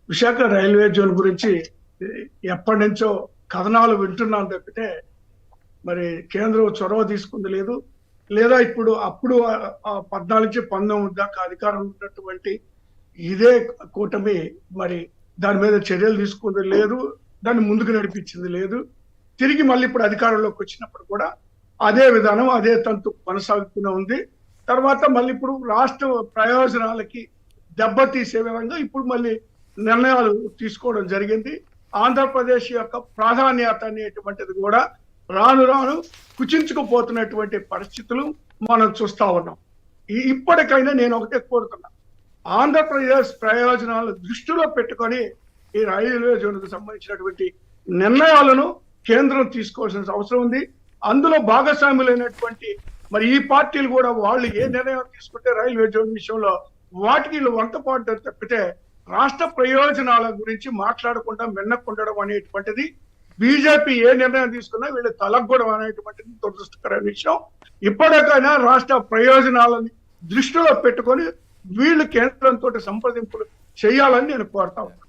Visakha railway zone గురించి ఎప్పటి నుంచో కథనాలు వింటున్నాం తప్పితే మరి కేంద్రం చొరవ తీసుకుంది లేదు. లేదా అప్పుడు 14-19 దాకా అధికారం ఉన్నటువంటి ఇదే కూటమి మరి దాని మీద చర్యలు తీసుకుంది లేదు, దాన్ని ముందుకు నడిపించింది లేదు. తిరిగి మళ్ళీ ఇప్పుడు అధికారంలోకి వచ్చినప్పుడు కూడా అదే విధానం, అదే తంతు కొనసాగుతూనే ఉంది. తర్వాత మళ్ళీ ఇప్పుడు రాష్ట్ర ప్రయోజనాలకి దెబ్బతీసే విధంగా ఇప్పుడు మళ్ళీ నిర్ణయాలు తీసుకోవడం జరిగింది. ఆంధ్రప్రదేశ్ యొక్క ప్రాధాన్యత అనేటువంటిది కూడా రాను రాను కుచించుకుపోతున్నటువంటి పరిస్థితులు మనం చూస్తా ఉన్నాం. ఇప్పటికైనా నేను ఒకటే కోరుతున్నా, ఆంధ్రప్రదేశ్ ప్రయోజనాలు దృష్టిలో పెట్టుకొని ఈ రైల్వే జోన్కు సంబంధించినటువంటి నిర్ణయాలను కేంద్రం తీసుకోవాల్సిన అవసరం ఉంది. అందులో భాగస్వాములైనటువంటి మరి ఈ పార్టీలు కూడా వాళ్ళు ఏ నిర్ణయం తీసుకుంటే రైల్వే జోన్ విషయంలో వాటికి వీళ్ళు వంతపాటు తప్పితే రాష్ట్ర ప్రయోజనాల గురించి మాట్లాడకుండా మిన్నకుండడం అనేటువంటిది, బీజేపీ ఏ నిర్ణయం తీసుకున్నా వీళ్ళు తలగొడం అనేటువంటిది దురదృష్టకరమైన విషయం. ఇప్పటికైనా రాష్ట్ర ప్రయోజనాలని దృష్టిలో పెట్టుకొని వీళ్ళు కేంద్రంతో సంప్రదింపులు చేయాలని నేను కోరుతా ఉన్నాను.